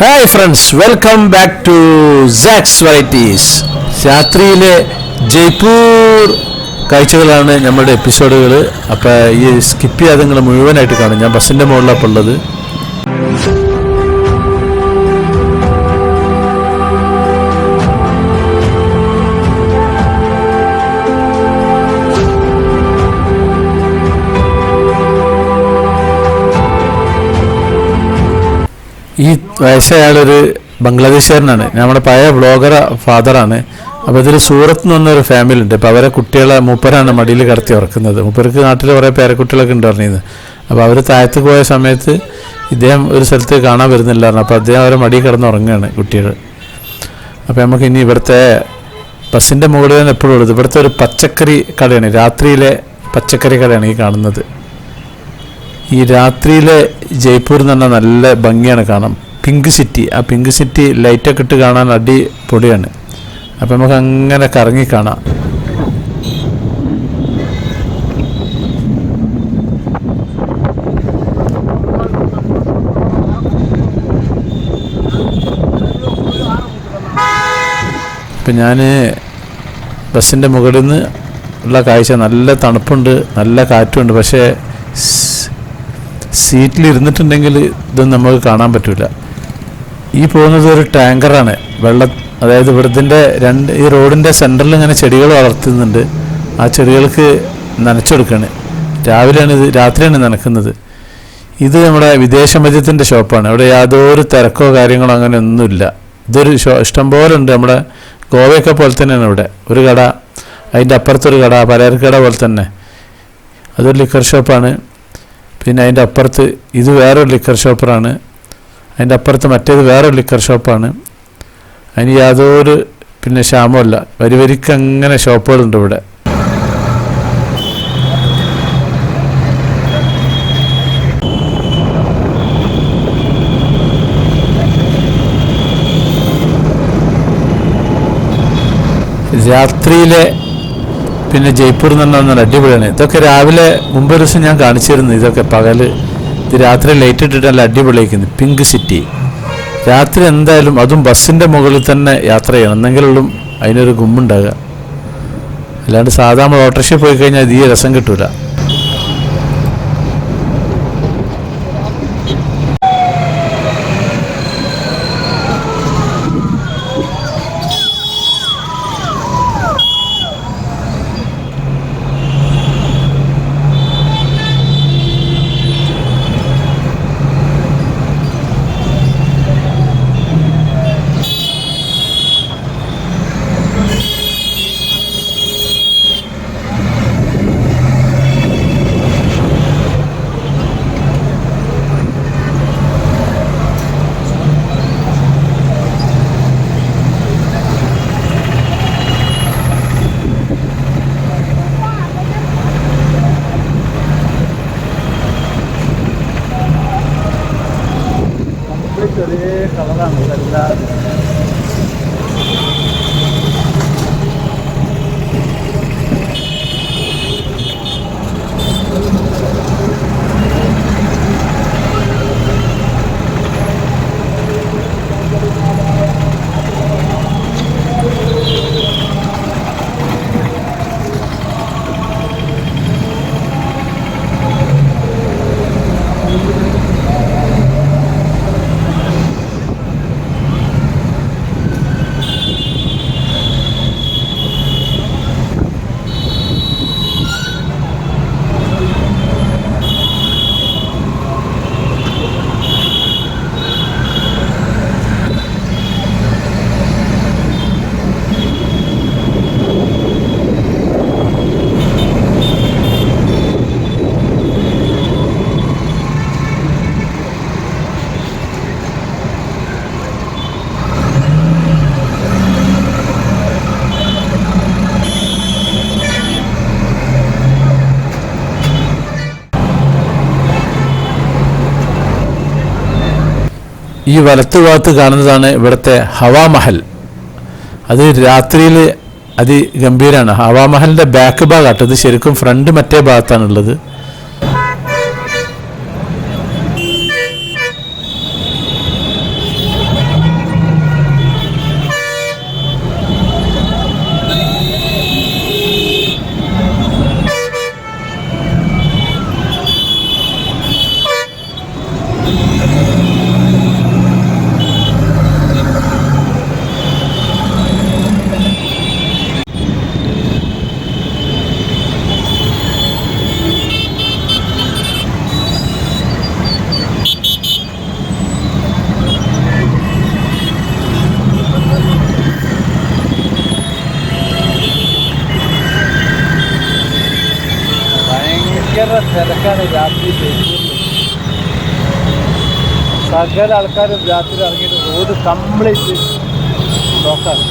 Hi friends, welcome back to sax varieties. രാത്രിയിലെ ജയ്പൂർ കാഴ്ചകളാണ് നമ്മുടെ എപ്പിസോഡുകൾ. അപ്പോൾ ഈ സ്കിപ്പ് ചെയ്യാതെ നിങ്ങൾ മുഴുവനായിട്ട് കാണും. ഞാൻ ബസ്സിൻ്റെ മുകളിലാണ് ഉള്ളത്. ഈ വയസ്സയാളൊരു ബംഗ്ലാദേശുകാരനാണ്. നമ്മുടെ പഴയ വ്ളോഗർ ഫാദറാണ്. അപ്പോൾ ഇതിൽ സൂറത്ത് എന്ന് പറഞ്ഞൊരു ഫാമിലി ഉണ്ട്. അപ്പോൾ അവരെ കുട്ടികളെ മൂപ്പരാണ് മടിയിൽ കിടത്തി ഉറക്കുന്നത്. മൂപ്പർക്ക് നാട്ടിൽ കുറേ പേരക്കുട്ടികളൊക്കെ ഉണ്ട് പറഞ്ഞത്. അപ്പോൾ അവർ താഴത്ത് പോയ സമയത്ത് ഇദ്ദേഹം ഒരു സ്ഥലത്ത് കാണാൻ വരുന്നില്ലായിരുന്നു. അപ്പോൾ അദ്ദേഹം അവരെ മടിയിൽ കിടന്ന് ഉറങ്ങുകയാണ് കുട്ടികൾ. അപ്പോൾ നമുക്ക് ഇനി ഇവിടുത്തെ ബസ്സിൻ്റെ മുകളിൽ തന്നെ എപ്പോഴും ഉള്ളത് ഇവിടുത്തെ ഒരു പച്ചക്കറി കടയാണ്. രാത്രിയിലെ പച്ചക്കറി കടയാണ് ഈ കാണുന്നത്. ഈ രാത്രിയിലെ ജയ്പൂർ എന്ന് പറഞ്ഞാൽ നല്ല ഭംഗിയാണ് കാണാം. പിങ്ക് സിറ്റി, ആ പിങ്ക് സിറ്റി ലൈറ്റൊക്കെ ഇട്ട് കാണാൻ അടിപൊളിയാണ്. അപ്പം നമുക്ക് അങ്ങനെ കറങ്ങി കാണാം. ഇപ്പം ഞാൻ ബസ്സിൻ്റെ മുകളിൽ നിന്ന് ഉള്ള കാഴ്ച നല്ല തണുപ്പുണ്ട്, നല്ല കാറ്റുണ്ട്. പക്ഷേ സീറ്റിൽ ഇരുന്നിട്ടുണ്ടെങ്കിൽ ഇതൊന്നും നമുക്ക് കാണാൻ പറ്റില്ല. ഈ പോകുന്നത് ഒരു ടാങ്കറാണ് വെള്ളം. അതായത് ഇവിടുത്തെ ഈ റോഡിൻ്റെ സെൻറ്ററിൽ ഇങ്ങനെ ചെടികൾ വളർത്തുന്നുണ്ട്. ആ ചെടികൾക്ക് നനച്ചെടുക്കുകയാണ്. രാത്രിയാണ് നനക്കുന്നത്. ഇത് നമ്മുടെ വിദേശ മദ്യത്തിൻ്റെ ഷോപ്പാണ്. ഇവിടെ യാതൊരു തിരക്കോ കാര്യങ്ങളോ അങ്ങനെ ഒന്നുമില്ല. ഇതൊരു ഇഷ്ടംപോലെ ഉണ്ട്. നമ്മുടെ ഗോവയൊക്കെ പോലെ തന്നെയാണ് ഇവിടെ ഒരു കട, അതിൻ്റെ അപ്പുറത്തൊരു കട, പലചരക്ക് കട പോലെ തന്നെ. അതൊരു ലിക്കർ ഷോപ്പാണ്. പിന്നെ അതിൻ്റെ അപ്പുറത്ത് ഇത് വേറൊരു ലിക്കർ ഷോപ്പറാണ്. അതിൻ്റെ അപ്പുറത്ത് മറ്റേത് വേറൊരു ലിക്കർ ഷോപ്പാണ്. അതിന് യാതൊരു ക്ഷാമമല്ല. വരിക്ക് അങ്ങനെ ഷോപ്പുകളുണ്ട് ഇവിടെ. രാത്രിയിലെ ജയ്പൂർ എന്ന് പറഞ്ഞാൽ അടിപൊളിയാണ്. ഇതൊക്കെ രാവിലെ മുമ്പൊരു ദിവസം ഞാൻ കാണിച്ചിരുന്നു. ഇതൊക്കെ പകൽ, ഇത് രാത്രി ലൈറ്റ് ഇട്ടിട്ട് നല്ല അടിപൊളിയായിരിക്കുന്നു. പിങ്ക് സിറ്റി രാത്രി എന്തായാലും, അതും ബസ്സിൻ്റെ മുകളിൽ തന്നെ യാത്ര ചെയ്യണം, എന്നെങ്കിലും അതിനൊരു ഗുമ്മുണ്ടാകുക. അല്ലാണ്ട് സാധാരണ ഓട്ടോറിക്ഷയിൽ പോയി കഴിഞ്ഞാൽ ഇത് ഈ രസം കിട്ടൂല. ഈ വലത്ത് ഭാഗത്ത് കാണുന്നതാണ് ഇവിടുത്തെ ഹവാ മഹൽ. അത് രാത്രിയിൽ അതിഗംഭീരമാണ്. ഹവാ മഹലിൻ്റെ ബാക്ക് ഭാഗമാട്ടോ ഇത്. ശരിക്കും ഫ്രണ്ട് മറ്റേ ഭാഗത്താണുള്ളത്. ഭയങ്കര തിരക്കാണ് രാത്രി. സകല ആൾക്കാരും രാത്രി ഇറങ്ങിയിട്ട് റോഡ് കംപ്ലീറ്റ് ബ്ലോക്കാണ്.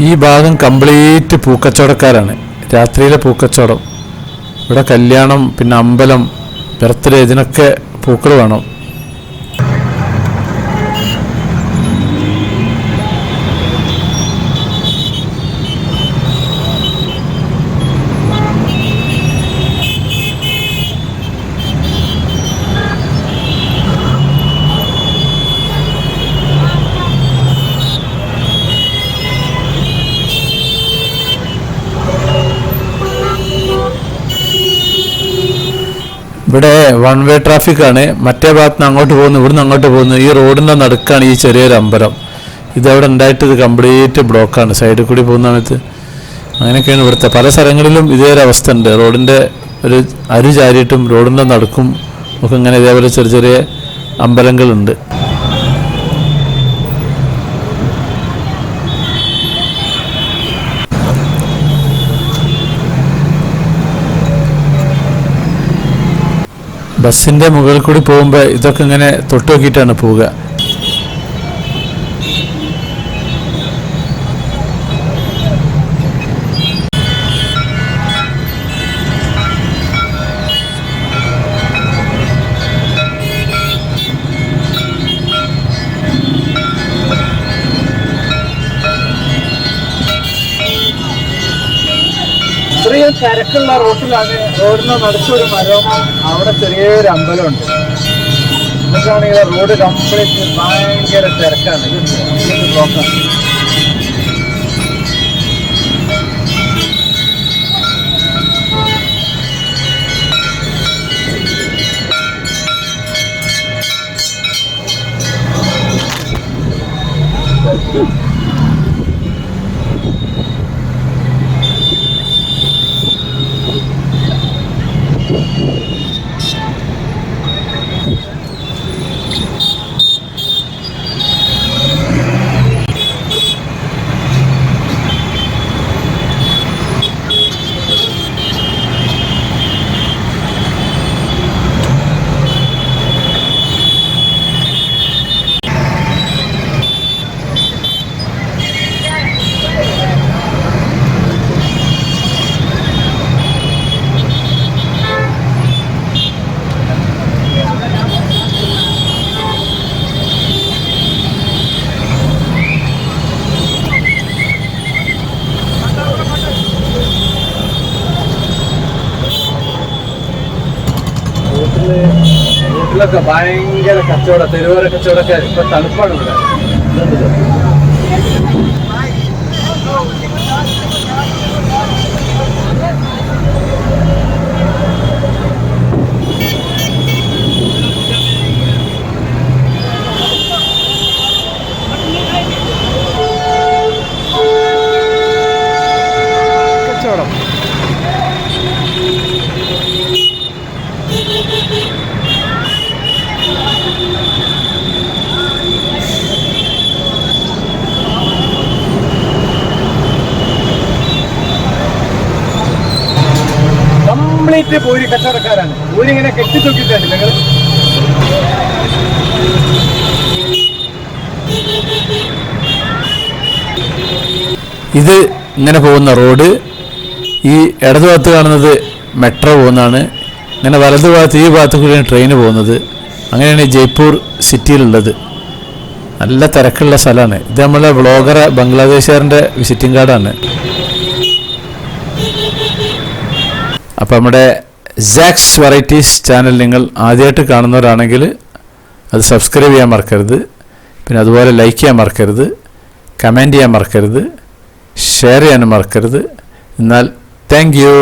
ഈ ഭാഗം കംപ്ലീറ്റ് പൂക്കച്ചവടക്കാരാണ്. രാത്രിയിലെ പൂക്കച്ചവടം. ഇവിടെ കല്യാണം, പിന്നെ അമ്പലം, ബർത്ത്ഡേ, ഇതിനൊക്കെ പൂക്കൾ വേണം. ഇവിടെ വൺ വേ ട്രാഫിക്കാണ്. മറ്റേ ഭാഗത്ത് നിന്ന് അങ്ങോട്ട് പോകുന്നു, ഇവിടുന്ന് അങ്ങോട്ട് പോകുന്നു. ഈ റോഡിൻ്റെ നടുക്കാണ് ഈ ചെറിയൊരു അമ്പലം. ഇതവിടെ ഉണ്ടായിട്ട് ഇത് കംപ്ലീറ്റ് ബ്ലോക്കാണ് സൈഡിൽ കൂടി പോകുന്ന സമയത്ത്. അങ്ങനെയൊക്കെയാണ് ഇവിടുത്തെ പല സ്ഥലങ്ങളിലും ഇതേ ഒരു അവസ്ഥ ഉണ്ട്. റോഡിൻ്റെ ഒരു അരു ചാരിയിട്ടും റോഡിൻ്റെ നടുക്കും ഒക്കെ ഇങ്ങനെ ഇതേപോലെ ചെറിയ ചെറിയ അമ്പലങ്ങളുണ്ട്. ബസ്സിൻ്റെ മുകളിൽ കൂടി പോകുമ്പോൾ ഇതൊക്കെ ഇങ്ങനെ തൊട്ട് നോക്കിയിട്ടാണ് പോവുക. ഇത്രയും തിരക്കുള്ള റോട്ടിലാണ്. റോഡിന് നടുക്കൊരു മരവും അവിടെ ചെറിയൊരു അമ്പലമുണ്ട്. എന്നിട്ടാണെങ്കിൽ റോഡ് കംപ്ലീറ്റ് ഭയങ്കര തിരക്കാണ്. ഇത് ബ്ലോക്കാണ്. റോട്ടിലൊക്കെ ഭയങ്കര കച്ചവടം, തെരുവോര കച്ചവടമൊക്കെ. ഇപ്പൊ തണുപ്പാണ് ഇവിടെ. കച്ചവടം കംപ്ലീറ്റ് പൂരി കച്ചവടക്കാരാണ്. പൂരിങ്ങനെ കെട്ടിത്തൂക്കിയിട്ടുണ്ട് നിങ്ങൾ. ഇത് ഇങ്ങനെ പോകുന്ന റോഡ്. ഈ ഇടതുഭാഗത്ത് കാണുന്നത് മെട്രോ പോകുന്നതാണ്. ഇങ്ങനെ വലതു ഭാഗത്ത് ഈ ഭാഗത്ത് കൂടിയാണ് ട്രെയിൻ പോകുന്നത്. അങ്ങനെയാണ് ജയ്പൂർ സിറ്റിയിലുള്ളത്. നല്ല തിരക്കുള്ള സ്ഥലമാണ്. ഇത് നമ്മളെ വ്ളോഗർ ബംഗ്ലാദേശുകാരൻ്റെ വിസിറ്റിംഗ് കാർഡാണ്. അപ്പോൾ നമ്മുടെ സാക്സ് വെറൈറ്റീസ് ചാനൽ നിങ്ങൾ ആദ്യമായിട്ട് കാണുന്നവരാണെങ്കിൽ അത് സബ്സ്ക്രൈബ് ചെയ്യാൻ മറക്കരുത്. പിന്നെ അതുപോലെ ലൈക്ക് ചെയ്യാൻ മറക്കരുത്, കമൻറ്റ് ചെയ്യാൻ മറക്കരുത്, ഷെയർ ചെയ്യാനും മറക്കരുത്. എന്നാൽ താങ്ക് യു.